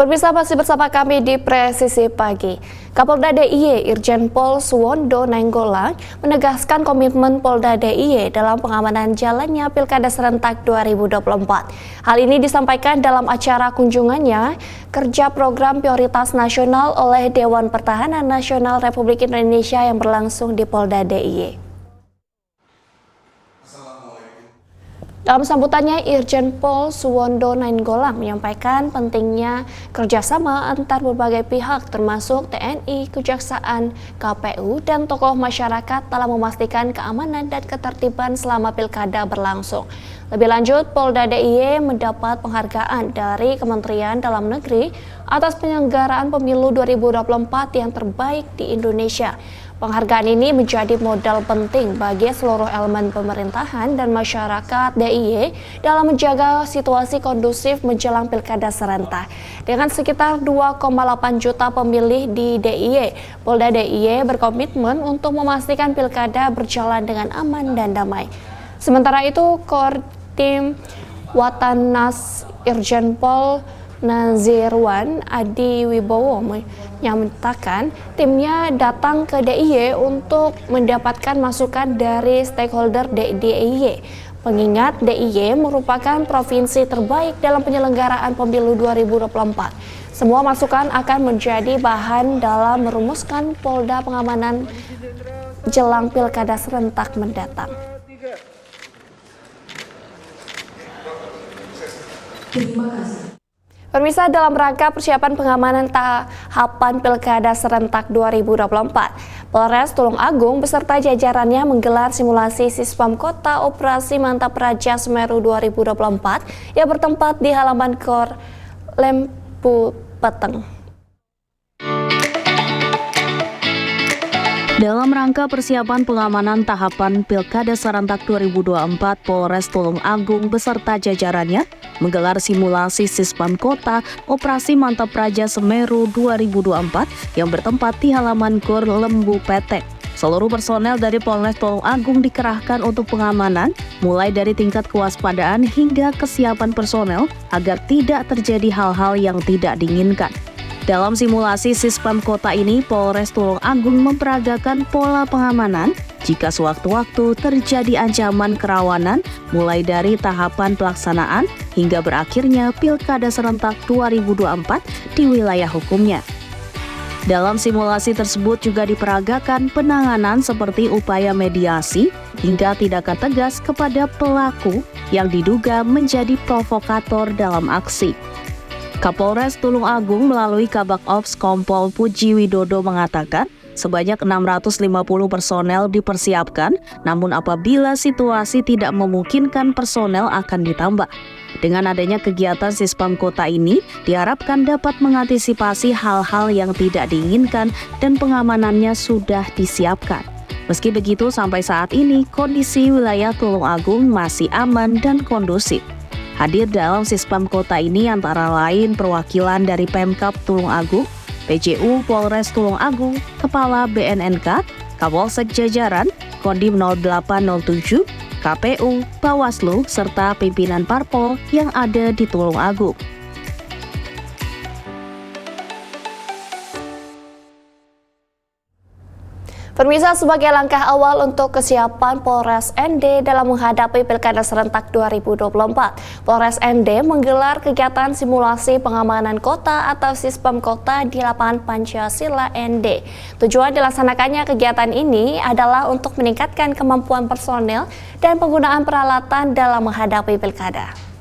Pemirsa masih bersama kami di Presisi Pagi. Kapolda DIY Irjen Pol Suwondo Nainggolan menegaskan komitmen Polda DIY dalam pengamanan jalannya Pilkada Serentak 2024. Hal ini disampaikan dalam acara kunjungannya kerja program prioritas nasional oleh Dewan Pertahanan Nasional Republik Indonesia yang berlangsung di Polda DIY. Dalam sambutannya, Irjen Pol Suwondo Nainggolan menyampaikan pentingnya kerjasama antar berbagai pihak termasuk TNI, Kejaksaan, KPU, dan tokoh masyarakat dalam memastikan keamanan dan ketertiban selama pilkada berlangsung. Lebih lanjut, Polda DIY mendapat penghargaan dari Kementerian Dalam Negeri atas penyelenggaraan pemilu 2024 yang terbaik di Indonesia. Penghargaan ini menjadi modal penting bagi seluruh elemen pemerintahan dan masyarakat DIY dalam menjaga situasi kondusif menjelang pilkada serentak. Dengan sekitar 2,8 juta pemilih di DIY, Polda DIY berkomitmen untuk memastikan pilkada berjalan dengan aman dan damai. Sementara itu, Kortim Watannas Irjen Pol Nazirwan Adi Wibowo menyatakan timnya datang ke DIY untuk mendapatkan masukan dari stakeholder DIY. Mengingat DIY merupakan provinsi terbaik dalam penyelenggaraan pemilu 2024. Semua masukan akan menjadi bahan dalam merumuskan polda pengamanan jelang pilkada serentak mendatang. Terima kasih. Pemirsa, dalam rangka persiapan pengamanan tahapan Pilkada Serentak 2024, Polres Tulung Agung beserta jajarannya menggelar simulasi Sispam Kota Operasi Mantap Praja Semeru 2024 yang bertempat di halaman Kor Lempu Peteng. Dalam rangka persiapan pengamanan tahapan Pilkada Serentak 2024, Polres Tulung Agung beserta jajarannya menggelar simulasi Sispam Kota Operasi Mantap Praja Semeru 2024 yang bertempat di halaman Gor Lembu Peteng. Seluruh personel dari Polres Tulung Agung dikerahkan untuk pengamanan, mulai dari tingkat kewaspadaan hingga kesiapan personel agar tidak terjadi hal-hal yang tidak diinginkan. Dalam simulasi Sispam Kota ini, Polres Tulung Agung memperagakan pola pengamanan jika sewaktu-waktu terjadi ancaman kerawanan mulai dari tahapan pelaksanaan hingga berakhirnya Pilkada Serentak 2024 di wilayah hukumnya. Dalam simulasi tersebut juga diperagakan penanganan seperti upaya mediasi hingga tindakan tegas kepada pelaku yang diduga menjadi provokator dalam aksi. Kapolres Tulung Agung melalui Kabak Ops Kompol Puji Widodo mengatakan sebanyak 650 personel dipersiapkan, namun apabila situasi tidak memungkinkan personel akan ditambah. Dengan adanya kegiatan Sispam Kota ini, diharapkan dapat mengantisipasi hal-hal yang tidak diinginkan dan pengamanannya sudah disiapkan. Meski begitu, sampai saat ini kondisi wilayah Tulung Agung masih aman dan kondusif. Hadir dalam Sispam Kota ini antara lain perwakilan dari Pemkab Tulung Agung, PJU Polres Tulung Agung, Kepala BNNK, Kapolsek jajaran, Kodim 0807, KPU, Bawaslu, serta pimpinan parpol yang ada di Tulung Agung. Pemirsa, sebagai langkah awal untuk kesiapan Polres ND dalam menghadapi Pilkada Serentak 2024, Polres ND menggelar kegiatan simulasi pengamanan kota atau Sispam Kota di lapangan Pancasila ND. Tujuan dilaksanakannya kegiatan ini adalah untuk meningkatkan kemampuan personel dan penggunaan peralatan dalam menghadapi pilkada.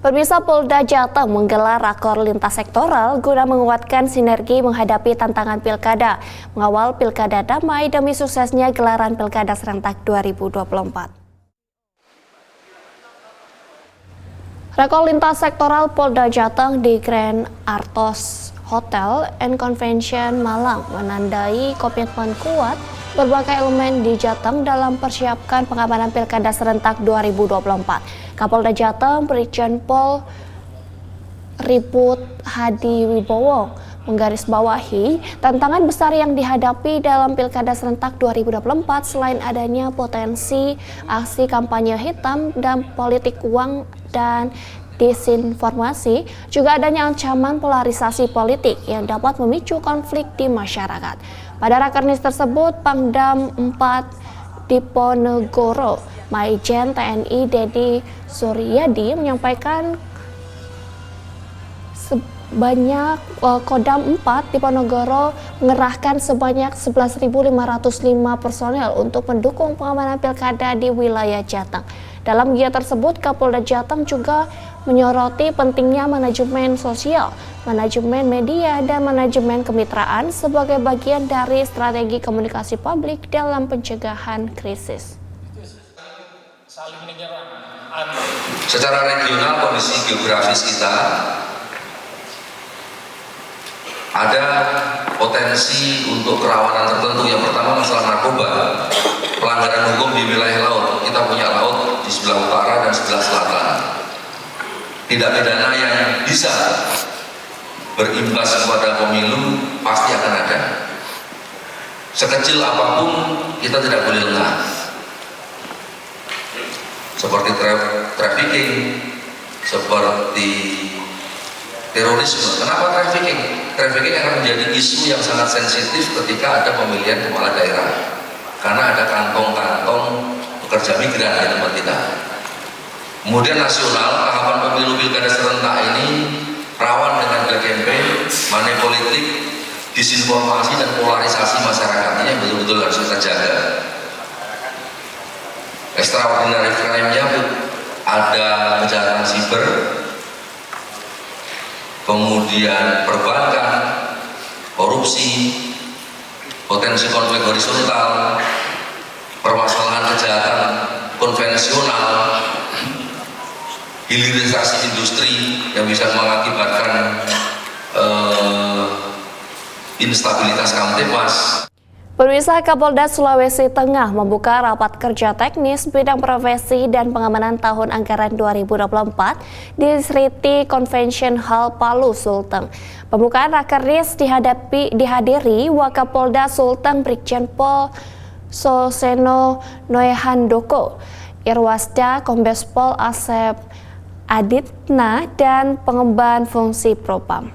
Pemirsa, Polda Jateng menggelar rakor lintas sektoral guna menguatkan sinergi menghadapi tantangan pilkada, mengawal pilkada damai demi suksesnya gelaran pilkada serentak 2024. Rakor lintas sektoral Polda Jateng di Grand Artos Hotel and Convention Malang menandai komitmen kuat berbagai elemen di Jateng dalam persiapkan pengamanan pilkada serentak 2024. Kapolda Jateng Brigjen Pol Ribut Hadi Wibowo menggarisbawahi tantangan besar yang dihadapi dalam pilkada serentak 2024 selain adanya potensi aksi kampanye hitam dan politik uang dan disinformasi, juga adanya ancaman polarisasi politik yang dapat memicu konflik di masyarakat. Pada rakernis tersebut, Pangdam 4 Diponegoro, Maijen TNI Dedi Suryadi menyampaikan sebanyak Kodam 4 Diponegoro mengerahkan sebanyak 11.505 personel untuk mendukung pengamanan pilkada di wilayah Jateng. Dalam giat tersebut, Kapolda Jateng juga menyoroti pentingnya manajemen sosial, manajemen media, dan manajemen kemitraan sebagai bagian dari strategi komunikasi publik dalam pencegahan krisis. Secara regional, kondisi geografis kita ada potensi untuk kerawanan tertentu. Yang pertama, masalah narkoba, pelanggaran hukum di wilayah laut. Kita punya laut di sebelah utara dan sebelah selatan. Tindak pidana yang bisa berimbas kepada pemilu pasti akan ada. Sekecil apapun kita tidak boleh lengah. Seperti trafficking, seperti terorisme. Kenapa trafficking? Trafficking akan menjadi isu yang sangat sensitif ketika ada pemilihan kepala daerah. Karena ada kantong-kantong pekerja migran di tempat kita. Kemudian nasional, tahapan pemilu pilkada serentak ini rawan dengan black campaign, money politik, disinformasi dan polarisasi masyarakat. Ini yang betul-betul harus kita jaga. Extraordinary crime-nya ada kejahatan siber, kemudian perbankan, korupsi, potensi konflik horizontal, permasalahan kejahatan konvensional, hilirisasi industri yang bisa mengakibatkan instabilitas kamtipmas. Pemirsa, Kapolda Sulawesi Tengah membuka rapat kerja teknis bidang profesi dan pengamanan tahun anggaran 2024 di Sriti Convention Hall Palu, Sulteng. Pembukaan rakernis dihadiri Wakapolda Sulteng Brigjen Pol Soseno Noehandoko, Irwasda Kombes Pol Asep Aditna, dan pengemban fungsi Propam.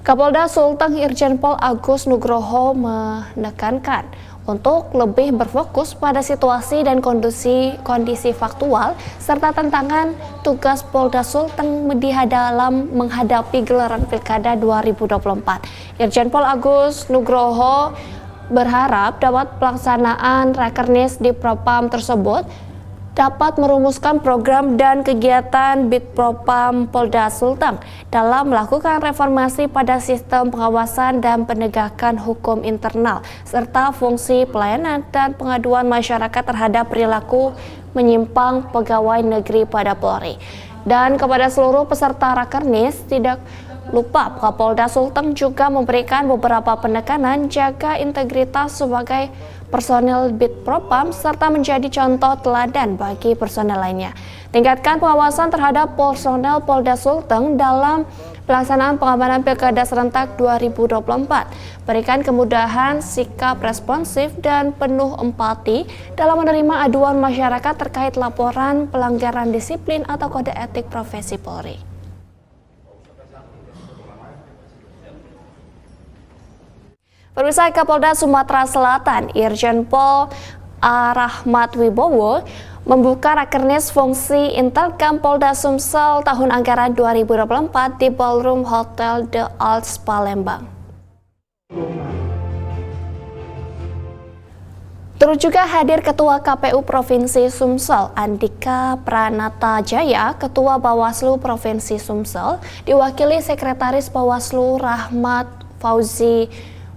Kapolda Sulteng Irjen Pol Agus Nugroho menekankan untuk lebih berfokus pada situasi dan kondisi faktual serta tantangan tugas Polda Sulteng dalam menghadapi gelaran Pilkada 2024. Irjen Pol Agus Nugroho berharap dapat pelaksanaan rakernis di Propam tersebut dapat merumuskan program dan kegiatan Bitpropam Polda Sulteng dalam melakukan reformasi pada sistem pengawasan dan penegakan hukum internal, serta fungsi pelayanan dan pengaduan masyarakat terhadap perilaku menyimpang pegawai negeri pada Polri. Dan kepada seluruh peserta rakernis, tidak lupa Kapolda Sulteng juga memberikan beberapa penekanan jaga integritas sebagai personel Bitpropam serta menjadi contoh teladan bagi personel lainnya. Tingkatkan pengawasan terhadap personel Polda Sulteng dalam pelaksanaan pengamanan Pilkada serentak 2024. Berikan kemudahan, sikap responsif dan penuh empati dalam menerima aduan masyarakat terkait laporan pelanggaran disiplin atau kode etik profesi Polri. Pemirsa, Kapolda Sumatera Selatan Irjen Pol Rahmat Wibowo membuka rakernis fungsi Intelkam Polda Sumsel tahun anggaran 2024 di Ballroom Hotel The Alps Palembang. Turut juga hadir Ketua KPU Provinsi Sumsel, Andika Pranata Jaya, Ketua Bawaslu Provinsi Sumsel, diwakili Sekretaris Bawaslu Rahmat Fauzi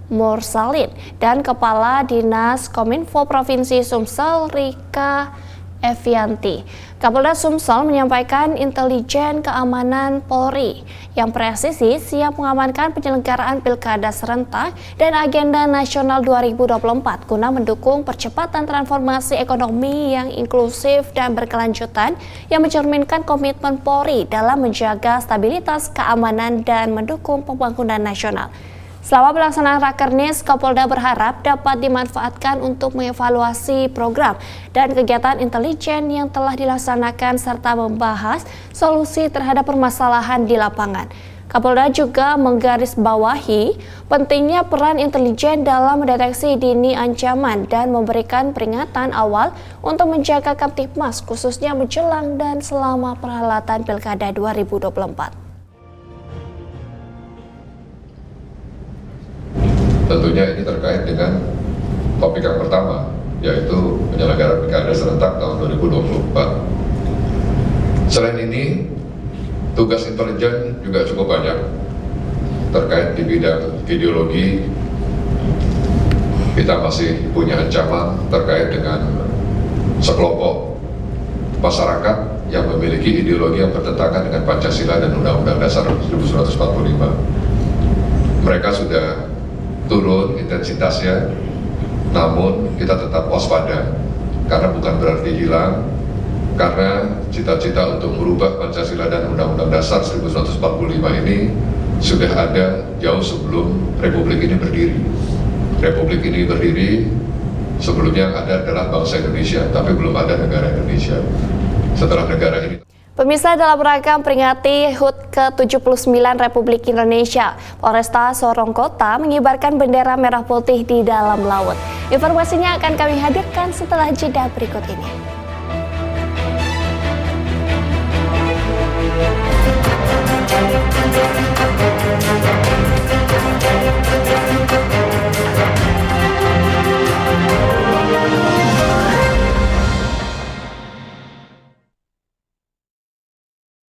Mursalin, dan Kepala Dinas Kominfo Provinsi Sumsel, Rika Evianti. Kapolda Sumsel menyampaikan intelijen keamanan Polri yang presisi siap mengamankan penyelenggaraan Pilkada serentak dan agenda nasional 2024 guna mendukung percepatan transformasi ekonomi yang inklusif dan berkelanjutan yang mencerminkan komitmen Polri dalam menjaga stabilitas keamanan dan mendukung pembangunan nasional. Selama pelaksanaan Rakernis, Kapolda berharap dapat dimanfaatkan untuk mengevaluasi program dan kegiatan intelijen yang telah dilaksanakan serta membahas solusi terhadap permasalahan di lapangan. Kapolda juga menggarisbawahi pentingnya peran intelijen dalam mendeteksi dini ancaman dan memberikan peringatan awal untuk menjaga Kamtibmas khususnya menjelang dan selama perhelatan Pilkada 2024. Tentunya ini terkait dengan topik yang pertama, yaitu penyelenggaraan Pilkada serentak tahun 2024. Selain ini, tugas intelijen juga cukup banyak terkait di bidang ideologi. Kita masih punya ancaman terkait dengan sekelompok masyarakat yang memiliki ideologi yang bertentangan dengan Pancasila dan Undang-Undang Dasar 1945. Mereka sudah turun intensitasnya, namun kita tetap waspada karena bukan berarti hilang, karena cita-cita untuk merubah Pancasila dan Undang-Undang Dasar 1945 ini sudah ada jauh sebelum Republik ini berdiri. Republik ini berdiri, sebelumnya ada adalah bangsa Indonesia, tapi belum ada negara Indonesia. Setelah negara ini, Pemirsa, dalam rangka memperingati HUT ke-79 Republik Indonesia, Polresta Sorong Kota mengibarkan bendera merah putih di dalam laut. Informasinya akan kami hadirkan setelah jeda berikut ini.